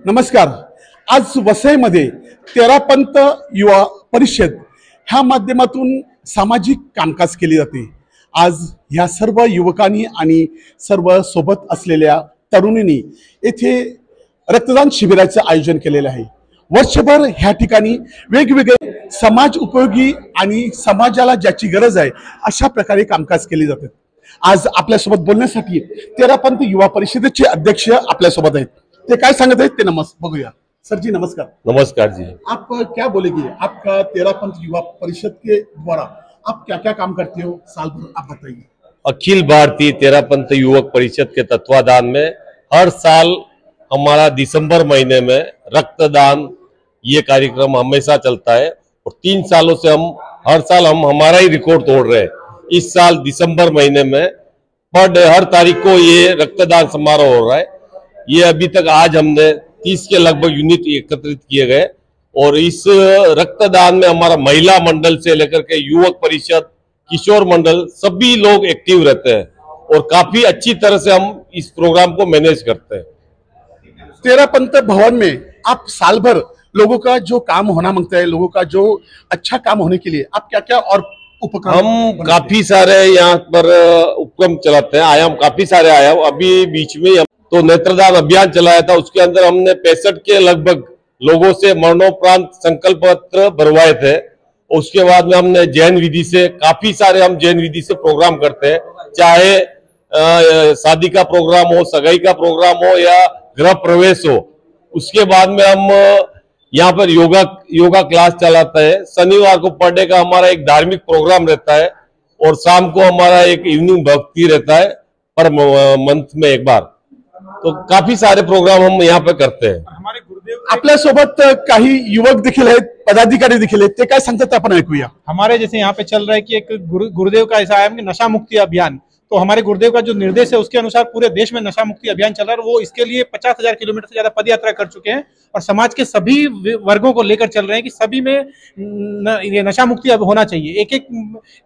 नमस्कार। आज वसईमध्ये तेरापंथ युवा परिषद ह्या माध्यमातून सामाजिक कामकाज केले जाते। आज ह्या सर्व युवकांनी आणि सर्व सोबत असलेल्या तरुणींनी येथे रक्तदान शिबिराचे आयोजन केलेले आहे। वर्षभर ह्या ठिकाणी वेगवेगळे समाज उपयोगी आणि समाजाला ज्याची गरज आहे अशा प्रकारे कामकाज केले जाते। आज आपल्यासोबत बोलण्यासाठी तेरापंथ युवा परिषदेचे अध्यक्ष आपल्यासोबत आहेत। ते काय सांगत आहेत ते बघूया। सर जी नमस्कार। नमस्कार जी। आप क्या बोलेंगे? आपका तेरापंथ युवा परिषद के द्वारा आप क्या क्या काम करते हो साल भर, आप बताइए। अखिल भारतीय तेरापंथ युवक परिषद के तत्वाधान में हर साल हमारा दिसंबर महीने में रक्तदान ये कार्यक्रम हमेशा चलता है और 3 सालों से हर साल हमारा ही रिकॉर्ड तोड़ रहे हैं। इस साल दिसंबर महीने में पर डे हर तारीख को ये रक्तदान समारोह हो रहा है। ये अभी तक आज हमने 30 के लगभग यूनिट एकत्रित किए गए और इस रक्तदान में हमारा महिला मंडल से लेकर के युवक परिषद, किशोर मंडल सभी लोग एक्टिव रहते हैं और काफी अच्छी तरह से हम इस प्रोग्राम को मैनेज करते हैं। तेरापंथ भवन में आप साल भर लोगों का जो काम होना मांगता है, लोगों का जो अच्छा काम होने के लिए आप क्या क्या और उपक्रम? हम काफी सारे यहाँ पर उपक्रम चलाते हैं। आयाम काफी सारे आयाम अभी बीच में तो नेत्रदान अभियान चलाया था, उसके अंदर हमने 65 के लगभग लोगों से मरणोपरांत संकल्प पत्र भरवाए थे। उसके बाद में हमने जैन विधि से काफी सारे हम जैन विधि से प्रोग्राम करते हैं, चाहे शादी का प्रोग्राम हो, सगाई का प्रोग्राम हो या गृह प्रवेश हो। उसके बाद में हम यहाँ पर योगा क्लास चलाते हैं। शनिवार को पर डे का हमारा एक धार्मिक प्रोग्राम रहता है और शाम को हमारा एक इवनिंग भक्ति रहता है पर मंथ में एक बार। तो काफी सारे प्रोग्राम हम यहाँ पे करते हैं। हमारे गुरुदेव आपल्या सोबत काही युवक देखील आहेत, पदाधिकारी देखील आहेत, ते काय सांगतात आपण ऐकूया। हमारे जैसे यहाँ पे चल रहा है कि एक गुरुदेव का ऐसा है कि नशा मुक्ति अभियान, तो हमारे गुरुदेव का जो निर्देश है उसके अनुसार पूरे देश में नशा मुक्ति अभियान चल रहा है। वो इसके लिए 50,000 किलोमीटर से ज्यादा पद यात्रा कर चुके हैं और समाज के सभी वर्गों को लेकर चल रहे हैं कि सभी में ये नशा मुक्ति अब होना चाहिए। एक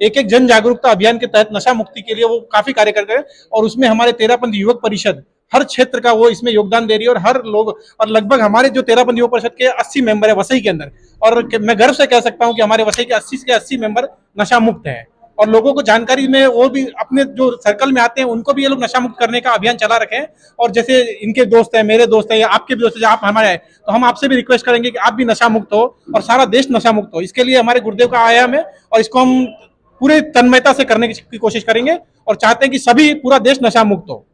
एक जन जागरूकता अभियान के तहत नशा मुक्ति के लिए वो काफी कार्य कर रहे हैं और उसमें हमारे तेरापंथ युवक परिषद हर क्षेत्र का वो इसमें योगदान दे रही है और हर लोग और लगभग हमारे जो तेरापंथ युवा परिषद के 80 मेंबर है वसई के अंदर, और मैं गर्व से कह सकता हूं कि हमारे वसई के 80 के 80 मेंबर नशा मुक्त हैं और लोगों को जानकारी में वो भी अपने जो सर्कल में आते हैं उनको भी ये लोग नशा मुक्त करने का अभियान चला रखे हैं। और जैसे इनके दोस्त हैं, मेरे दोस्त हैं या आपके भी दोस्त हैं, आप हमारे हैं, तो हम आपसे भी रिक्वेस्ट करेंगे कि आप भी नशा मुक्त हो और सारा देश नशा मुक्त हो। इसके लिए हमारे गुरुदेव का आयाम है और इसको हम पूरे तन्मयता से करने की कोशिश करेंगे और चाहते हैं कि सभी पूरा देश नशा मुक्त हो।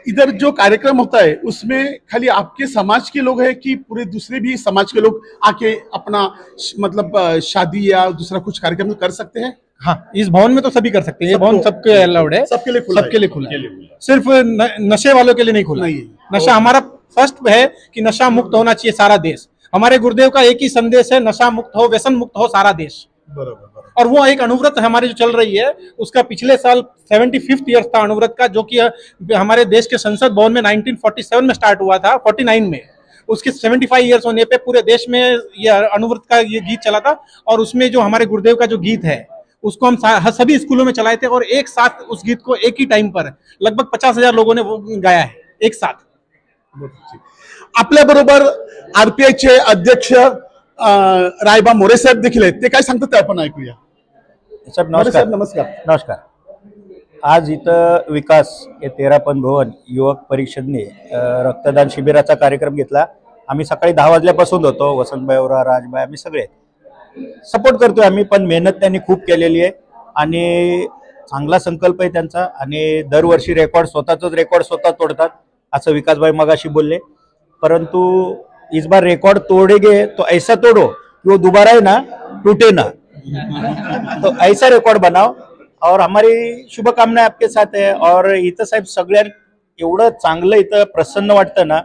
इधर जो कार्यक्रम होता है उसमें खाली आपके समाज के लोग हैं कि पूरे दूसरे भी समाज के लोग आके अपना मतलब शादी या दूसरा कुछ कार्यक्रम कर सकते हैं? हाँ, इस भवन में तो सभी कर सकते हैं। ये भवन सबके अलाउड है, सबके लिए खुला है। सिर्फ नशे वालों के लिए नहीं खुला। नशा हमारा फर्स्ट है कि नशा मुक्त होना चाहिए सारा देश। हमारे गुरुदेव का एक ही संदेश है, नशा मुक्त हो, व्यसन मुक्त हो सारा देश। बराबर। और वो एक अनुव्रत हमारी जो चल रही है उसका पिछले साल 75th ईयर था अनुव्रत का, जो कि हमारे देश के संसद भवन में 1947 में स्टार्ट हुआ था, 49 में। उसके 75 ईयर्स होने पे पूरे देश में ये अनुव्रत का ये गीत चला था और उसमें जो हमारे गुरुदेव का जो गीत है उसको हम सभी स्कूलों में चलाए थे और एक साथ उस गीत को एक ही टाइम पर लगभग 50,000 लोगों ने वो गाया है एक साथ। आपल्या बरोबर आरपीआयचे अध्यक्ष रायबा मोरे साहेब देखील आहेत, ते काय सांगतात ते आपण ऐकूया। साहेब नमस्कार। नमस्कार। आज इथं विकास हे तेरापंथ भवन युवक परिषदने रक्तदान शिबिराचा कार्यक्रम घेतला। आम्ही सकाळी 10 वाजल्यापासून होतो, वसंतभाई ओरा, राजभाई, आम्ही सगळे सपोर्ट करतोय आम्ही, पण मेहनत त्यांनी खूप केलेली आहे आणि चांगला संकल्प आहे त्यांचा आणि दरवर्षी स्वतःच रेकॉर्ड स्वतः तोडतात असं विकासभाई मगाशी बोलले। परंतु इस बार रिकॉर्ड तोड़ेंगे तो ऐसा तोड़ो कि वो दोबारा है ना टूटे ना, तो ऐसा रिकॉर्ड बनाओ और हमारी शुभकामनाएं आपके साथ है। और इथं साहेब सगळ्यात एवढं चांगलं इथं प्रसन्न वाटतं ना,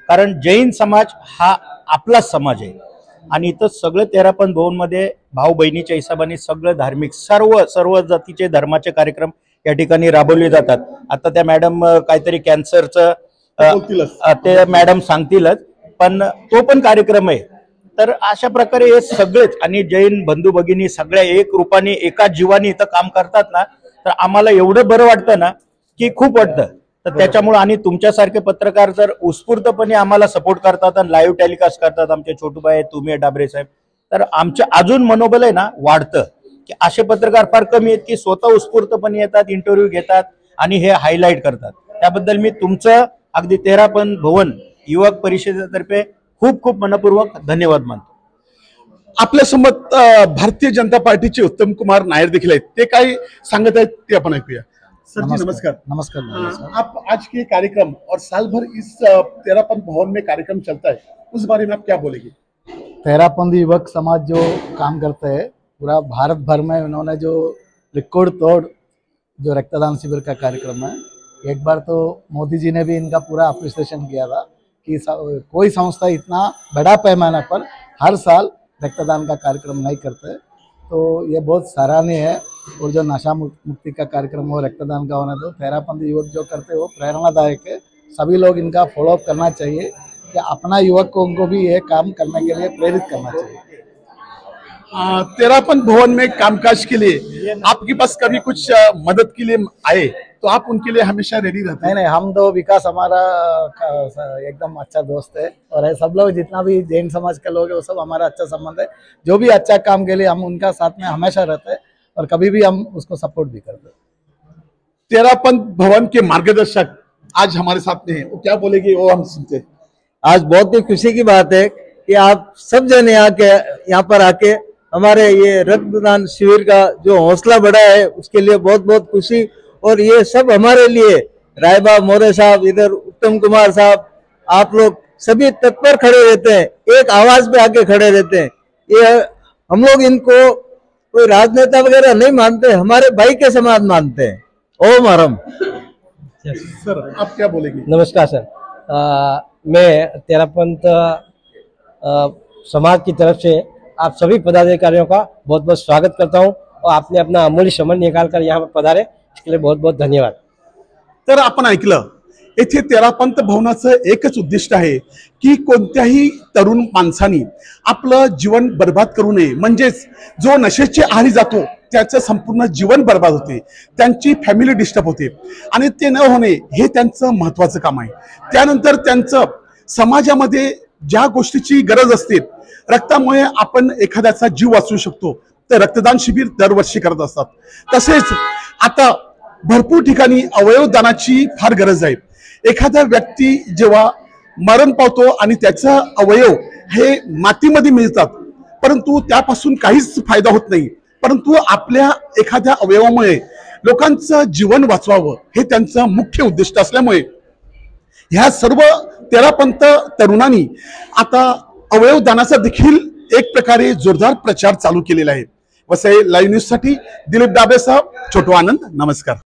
कारण जैन समाज हा आपलाच समाज आहे आणि इथं सगळे तेरापंथ भवन मध्ये भाऊ बहिणीच्या हिसाबाने सगळं धार्मिक सर्व जातीचे धर्माचे कार्यक्रम या ठिकाणी राबवले जातात। आता त्या मॅडम काहीतरी कॅन्सरचं ते मॅडम सांगतीलच, पण तो पण कार्यक्रम आहे। तर अशा प्रकारे हे सगळेच आणि जैन बंधू भगिनी सगळ्या एक रूपाने एका जीवाने इथं काम करतात ना, तर आम्हाला एवढं बरं वाटतं ना की खूप वाटतं। तर त्याच्यामुळे आणि तुमच्यासारखे पत्रकार जर उत्स्फूर्तपणे आम्हाला सपोर्ट करतात आणि लाईव्ह टेलिकास्ट करतात, आमचे छोटूबाई तुम्ही डाबरे साहेब, तर आमचं अजून मनोबल आहे ना वाढतं. की असे पत्रकार फार कमी आहेत की स्वतः उत्स्फूर्तपणे येतात, इंटरव्ह्यू घेतात आणि हे हायलाईट करतात. त्याबद्दल मी तुमचं अगदी 13 भवन युवक परिषदेतर्फे खूप खूप मनपूर्वक धन्यवाद मानतो. आपल्यासोबत भारतीय जनता पार्टीचे उत्तम कुमार नायर देखील आहेत. ते काय सांगत आहेत ते आपण ऐकूया. सर जी नमस्कार. नमस्कार। आप आज के कार्यक्रम और साल भर इस 13 भवन में कार्यक्रम चलता है, उस बारे में आप क्या बोलेंगे? 13 युवक समाज जो काम करते हैं पूरा भारत भर में, उन्होंने जो रिकॉर्ड तोड़ जो रक्तदान शिविर का कार्यक्रम है, एक बार तो मोदी जी ने भी इनका पूरा अप्रिसिएशन किया था कि कोई संस्था इतना बड़ा पैमाने पर हर साल रक्तदान का कार्यक्रम नहीं करते, तो ये बहुत सराहनीय है। और जो नशा मुक्ति का कार्यक्रम हो, रक्तदान का होना, तो 13 युवक जो करते हैं वो प्रेरणादायक है। सभी लोग इनका फॉलोअप करना चाहिए कि अपना युवकों को भी ये काम करने के लिए प्रेरित करना चाहिए। 13 भवन में कामकाज के लिए आपके पास कभी कुछ मदद के लिए आए तो आप उनके लिए हमेशा रेडी रहते हैं? नहीं, हम तो विकास हमारा एकदम अच्छा दोस्त है और ये सब लोग जितना भी जैन समाज के लोग है वो सब हमारा अच्छा संबंध है। जो भी अच्छा काम के लिए हम उनका साथ में हमेशा रहते हैं और कभी भी हम उसको सपोर्ट भी करते हैं। 13 भवन के मार्गदर्शक आज हमारे साथ में है, वो क्या बोलेंगे वो हम सुनते हैं। आज बहुत ही खुशी की बात है कि आप सब जन यहाँ पर आके हमारे ये रक्तदान शिविर का जो हौसला बढ़ा है उसके लिए बहुत बहुत खुशी। और ये सब हमारे लिए रायबा मोरे साहब, इधर उत्तम कुमार साहब, आप लोग सभी तत्पर खड़े रहते हैं, एक आवाज पे आके खड़े रहते हैं। ये हम लोग इनको कोई राजनेता वगैरह नहीं मानते, हमारे भाई के समान मानते हैं। ओम हरम। सर आप क्या बोलेंगे? नमस्कार सर, मैं 13 समाज की तरफ से आप सभी पदाधिकारियों का बहुत बहुत स्वागत करता हूं और आपने अपना अमूल्य समय निकालकर यहाँ पर पधारे, इसके लिए बहुत बहुत धन्यवाद। तर आपण ऐकलं, येथे 13 भवनाचं एकच उद्दिष्ट आहे की कोणत्याही तरुण माणसानी आपलं जीवन बर्बाद करू नये, म्हणजेच जो नशेचे आहारी जातो त्याचं संपूर्ण जीवन बर्बाद होते, त्यांची फॅमिली डिस्टर्ब होते आणि ते न होणे हे त्यांचं महत्त्वाचं काम आहे। त्यानंतर त्यांचं समाजामध्ये ज्या गोष्टीची गरज असते, रक्तामुळे आपण एखाद्याचा जीव वाचवू शकतो, तर रक्तदान शिबिर दरवर्षी करत असतात। तसेच आता भरपूर ठिकाणी अवयव दानाची फार गरज आहे। एखादा व्यक्ती जेव्हा मरण पावतो आणि त्याचा अवयव हे मातीमध्ये मिळतात, परंतु त्यापासून काहीच फायदा होत नाही, परंतु आपल्या एखाद्या अवयवामुळे लोकांचं जीवन वाचवावं हे त्यांचं मुख्य उद्दिष्ट असल्यामुळे ह्या सर्व 13 तरुणांनी आता अवयव दानाचा देखील एक प्रकारे जोरदार प्रचार चालू केलेला आहे। वसई लाईव्ह न्यूज साठी दिलीप डाबे साहेब, छोटू आनंद, नमस्कार।